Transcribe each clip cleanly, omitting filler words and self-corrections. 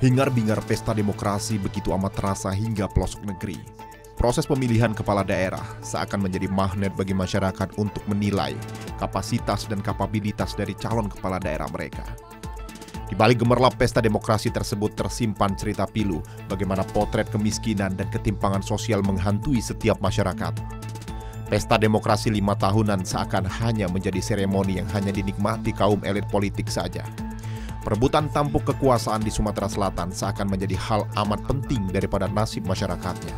Hingar-bingar pesta demokrasi begitu amat terasa hingga pelosok negeri. Proses pemilihan kepala daerah seakan menjadi magnet bagi masyarakat untuk menilai kapasitas dan kapabilitas dari calon kepala daerah mereka. Di balik gemerlap pesta demokrasi tersebut tersimpan cerita pilu bagaimana potret kemiskinan dan ketimpangan sosial menghantui setiap masyarakat. Pesta demokrasi 5 tahunan seakan hanya menjadi seremoni yang hanya dinikmati kaum elit politik saja. Perebutan tampuk kekuasaan di Sumatera Selatan seakan menjadi hal amat penting daripada nasib masyarakatnya.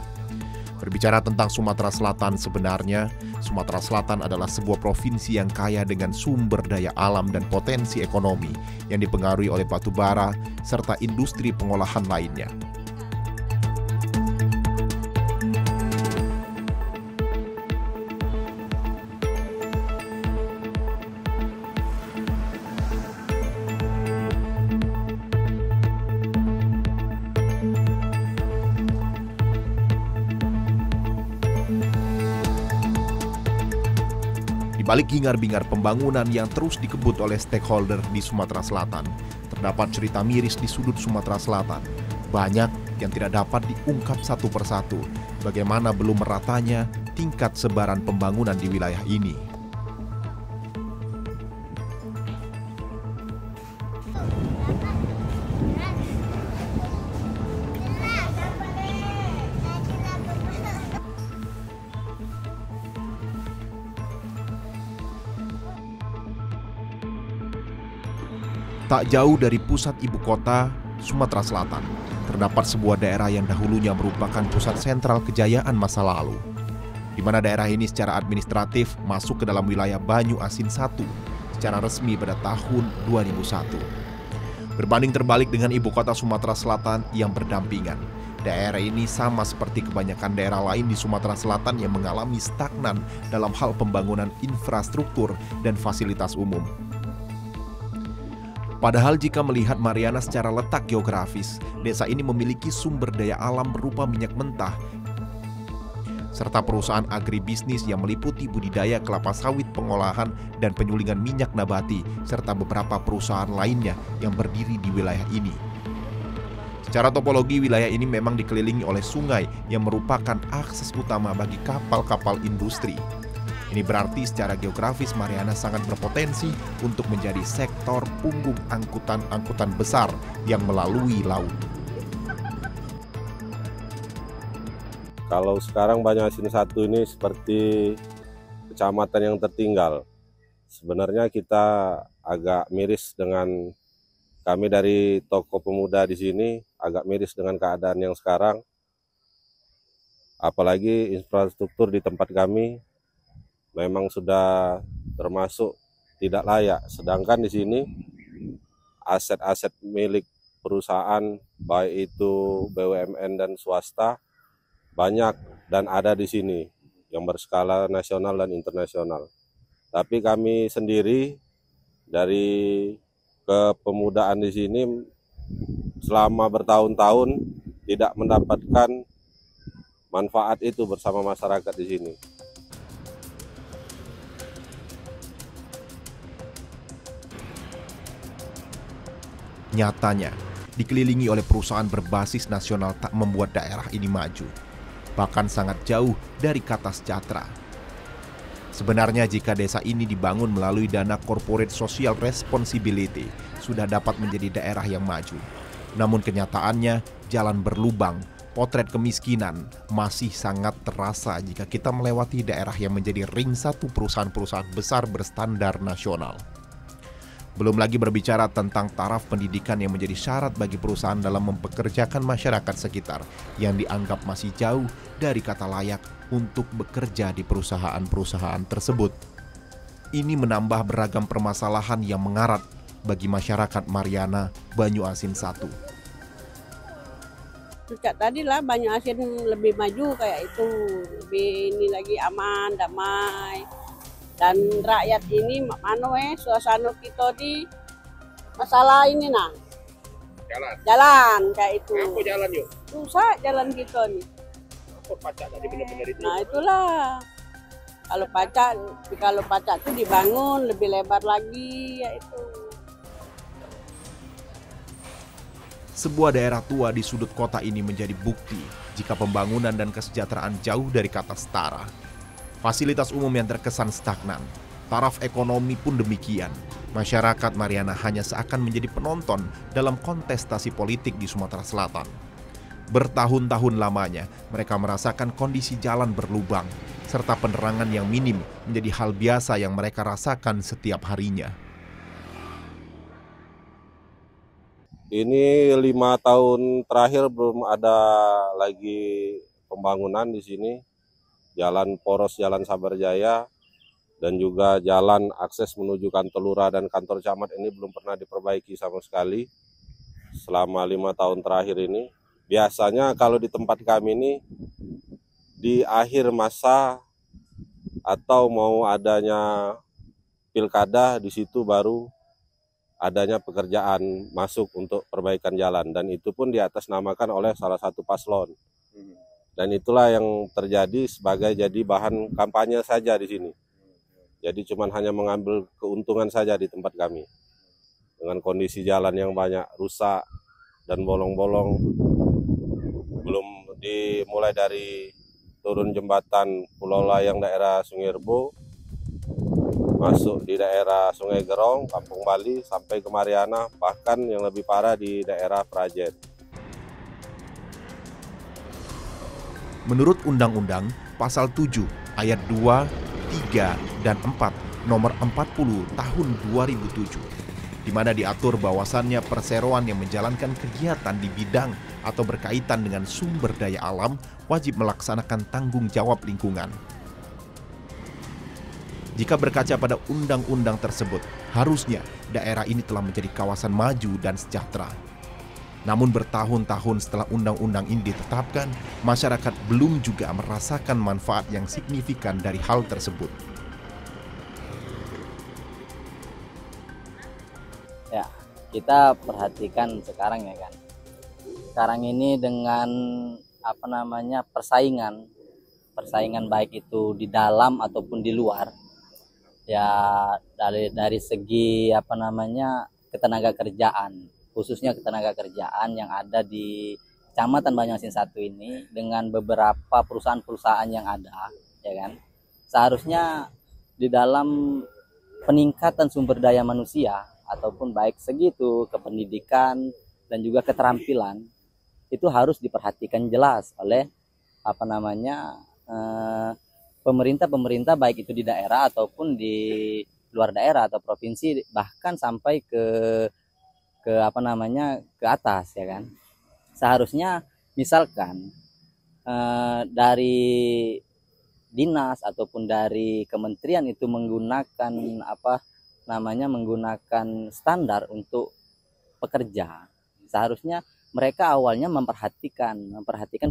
Berbicara tentang Sumatera Selatan, sebenarnya Sumatera Selatan adalah sebuah provinsi yang kaya dengan sumber daya alam dan potensi ekonomi yang dipengaruhi oleh batu bara serta industri pengolahan lainnya. Di balik hingar-bingar pembangunan yang terus dikebut oleh stakeholder di Sumatera Selatan, terdapat cerita miris di sudut Sumatera Selatan. Banyak yang tidak dapat diungkap satu persatu, bagaimana belum meratanya tingkat sebaran pembangunan di wilayah ini. Tak jauh dari pusat ibu kota, Sumatera Selatan, terdapat sebuah daerah yang dahulunya merupakan pusat sentral kejayaan masa lalu, di mana daerah ini secara administratif masuk ke dalam wilayah Banyu Asin I secara resmi pada tahun 2001. Berbanding terbalik dengan ibu kota Sumatera Selatan yang berdampingan, daerah ini sama seperti kebanyakan daerah lain di Sumatera Selatan yang mengalami stagnan dalam hal pembangunan infrastruktur dan fasilitas umum. Padahal jika melihat Mariana secara letak geografis, desa ini memiliki sumber daya alam berupa minyak mentah, serta perusahaan agribisnis yang meliputi budidaya kelapa sawit, pengolahan, dan penyulingan minyak nabati, serta beberapa perusahaan lainnya yang berdiri di wilayah ini. Secara topologi, wilayah ini memang dikelilingi oleh sungai yang merupakan akses utama bagi kapal-kapal industri. Ini berarti secara geografis Mariana sangat berpotensi untuk menjadi sektor punggung angkutan besar yang melalui laut. Kalau sekarang Banyu Asin I ini seperti kecamatan yang tertinggal. Sebenarnya kita agak miris dengan kami dari tokoh pemuda di sini, agak miris dengan keadaan yang sekarang. Apalagi infrastruktur di tempat kami memang sudah termasuk tidak layak. Sedangkan di sini aset-aset milik perusahaan baik itu BUMN dan swasta banyak dan ada di sini yang berskala nasional dan internasional. Tapi kami sendiri dari kepemudaan di sini selama bertahun-tahun tidak mendapatkan manfaat itu bersama masyarakat di sini. Nyatanya, dikelilingi oleh perusahaan berbasis nasional tak membuat daerah ini maju, bahkan sangat jauh dari kata sejahtera. Sebenarnya jika desa ini dibangun melalui dana corporate social responsibility, sudah dapat menjadi daerah yang maju. Namun kenyataannya, jalan berlubang, potret kemiskinan masih sangat terasa jika kita melewati daerah yang menjadi ring satu perusahaan-perusahaan besar berstandar nasional. Belum lagi berbicara tentang taraf pendidikan yang menjadi syarat bagi perusahaan dalam mempekerjakan masyarakat sekitar yang dianggap masih jauh dari kata layak untuk bekerja di perusahaan-perusahaan tersebut. Ini menambah beragam permasalahan yang mengarat bagi masyarakat Mariana, Banyu Asin I. Sejak tadi lah Banyu Asin lebih maju kayak itu, lebih ini lagi aman, damai. Dan rakyat ini suasana kita di masalah ini jalan kayak itu. Apa jalan yuk? Susah jalan kita nih. Apa pacak tadi benar-benar itu? Nah itulah. Kalau pacak itu dibangun lebih lebar lagi ya itu. Sebuah daerah tua di sudut kota ini menjadi bukti jika pembangunan dan kesejahteraan jauh dari kata setara. Fasilitas umum yang terkesan stagnan, taraf ekonomi pun demikian. Masyarakat Mariana hanya seakan menjadi penonton dalam kontestasi politik di Sumatera Selatan. Bertahun-tahun lamanya, mereka merasakan kondisi jalan berlubang, serta penerangan yang minim menjadi hal biasa yang mereka rasakan setiap harinya. Ini 5 tahun terakhir belum ada lagi pembangunan di sini. Jalan poros, Jalan Sabarjaya, dan juga jalan akses menuju kantor lurah dan kantor camat ini belum pernah diperbaiki sama sekali selama 5 tahun terakhir ini. Biasanya kalau di tempat kami ini di akhir masa atau mau adanya pilkada, di situ baru adanya pekerjaan masuk untuk perbaikan jalan, dan itu pun diatasnamakan oleh salah satu paslon. Dan itulah yang terjadi sebagai jadi bahan kampanye saja di sini. Jadi cuman hanya mengambil keuntungan saja di tempat kami. Dengan kondisi jalan yang banyak rusak dan bolong-bolong, belum dimulai dari turun jembatan Pulau Layang daerah Sungai Rebo, masuk di daerah Sungai Gerong, Kampung Bali, sampai ke Mariana, bahkan yang lebih parah di daerah Prajen. Menurut Undang-Undang Pasal 7 Ayat 2, 3, dan 4 Nomor 40 Tahun 2007, di mana diatur bahwasannya perseroan yang menjalankan kegiatan di bidang atau berkaitan dengan sumber daya alam wajib melaksanakan tanggung jawab lingkungan. Jika berkaca pada undang-undang tersebut, harusnya daerah ini telah menjadi kawasan maju dan sejahtera. Namun bertahun-tahun setelah undang-undang ini ditetapkan, masyarakat belum juga merasakan manfaat yang signifikan dari hal tersebut. Ya, kita perhatikan sekarang ya kan. Sekarang ini dengan persaingan baik itu di dalam ataupun di luar. Ya dari segi ketenaga kerjaan, khususnya ketenaga kerjaan yang ada di Kecamatan Banyuasin 1 ini dengan beberapa perusahaan-perusahaan yang ada, ya kan. Seharusnya di dalam peningkatan sumber daya manusia ataupun baik segitu kependidikan dan juga keterampilan itu harus diperhatikan jelas oleh pemerintah baik itu di daerah ataupun di luar daerah atau provinsi, bahkan sampai ke atas, ya kan. Seharusnya misalkan dari dinas ataupun dari kementerian itu menggunakan menggunakan standar untuk pekerja. Seharusnya mereka awalnya memperhatikan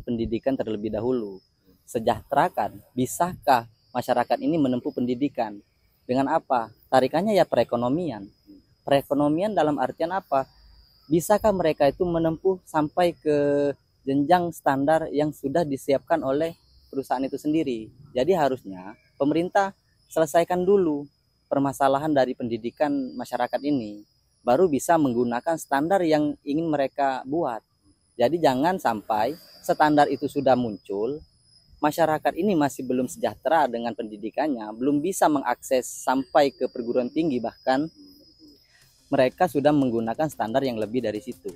pendidikan terlebih dahulu. Sejahterakan, bisakah masyarakat ini menempuh pendidikan? Dengan apa? Tarikannya ya perekonomian. Perekonomian dalam artian apa? Bisakah mereka itu menempuh sampai ke jenjang standar yang sudah disiapkan oleh perusahaan itu sendiri? Jadi harusnya pemerintah selesaikan dulu permasalahan dari pendidikan masyarakat ini, baru bisa menggunakan standar yang ingin mereka buat. Jadi jangan sampai standar itu sudah muncul, masyarakat ini masih belum sejahtera dengan pendidikannya, belum bisa mengakses sampai ke perguruan tinggi, bahkan mereka sudah menggunakan standar yang lebih dari situ.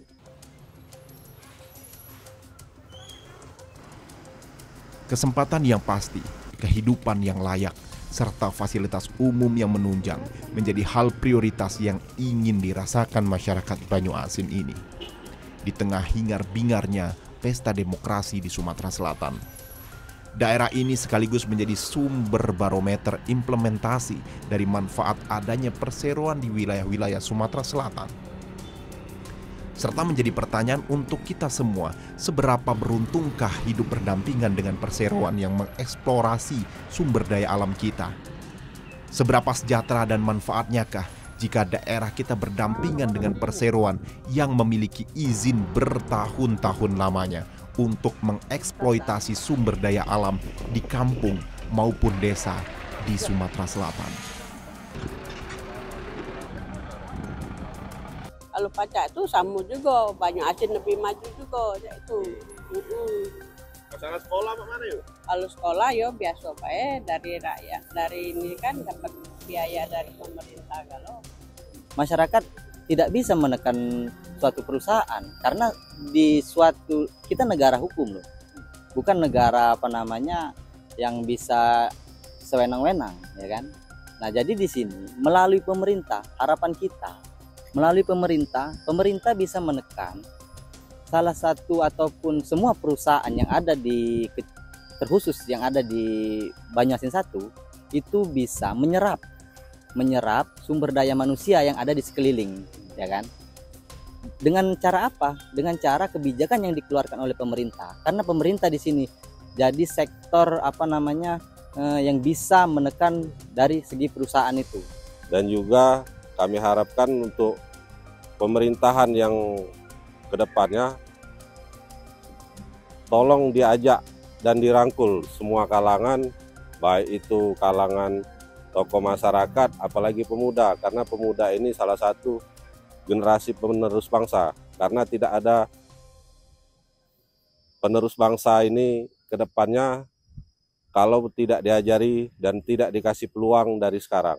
Kesempatan yang pasti, kehidupan yang layak, serta fasilitas umum yang menunjang menjadi hal prioritas yang ingin dirasakan masyarakat Banyuasin ini. Di tengah hingar-bingarnya pesta demokrasi di Sumatera Selatan, daerah ini sekaligus menjadi sumber barometer implementasi dari manfaat adanya perseroan di wilayah-wilayah Sumatera Selatan. Serta menjadi pertanyaan untuk kita semua, seberapa beruntungkah hidup berdampingan dengan perseroan yang mengeksplorasi sumber daya alam kita? Seberapa sejahtera dan manfaatnyakah jika daerah kita berdampingan dengan perseroan yang memiliki izin bertahun-tahun lamanya untuk mengeksploitasi sumber daya alam di kampung maupun desa di Sumatera Selatan? Kalau pacak itu sama juga, banyak asin lebih maju juga ya itu. Masalah sekolah mana yuk? Kalau sekolah ya biasa dari rakyat, dari ini kan dapat biaya dari pemerintah. Kalau Masyarakat tidak bisa menekan suatu perusahaan karena di suatu kita negara hukum loh, bukan negara apa namanya yang bisa sewenang-wenang, ya kan. Nah jadi di sini melalui pemerintah, harapan kita melalui pemerintah bisa menekan salah satu ataupun semua perusahaan yang ada di terkhusus yang ada di Banyuasin 1 itu bisa menyerap sumber daya manusia yang ada di sekeliling, ya kan. Dengan cara apa? Dengan cara kebijakan yang dikeluarkan oleh pemerintah. Karena pemerintah di sini jadi sektor apa namanya yang bisa menekan dari segi perusahaan itu. Dan juga kami harapkan untuk pemerintahan yang kedepannya tolong diajak dan dirangkul semua kalangan, baik itu kalangan tokoh masyarakat, apalagi pemuda, karena pemuda ini salah satu generasi penerus bangsa. Karena tidak ada penerus bangsa ini kedepannya kalau tidak diajari dan tidak dikasih peluang dari sekarang.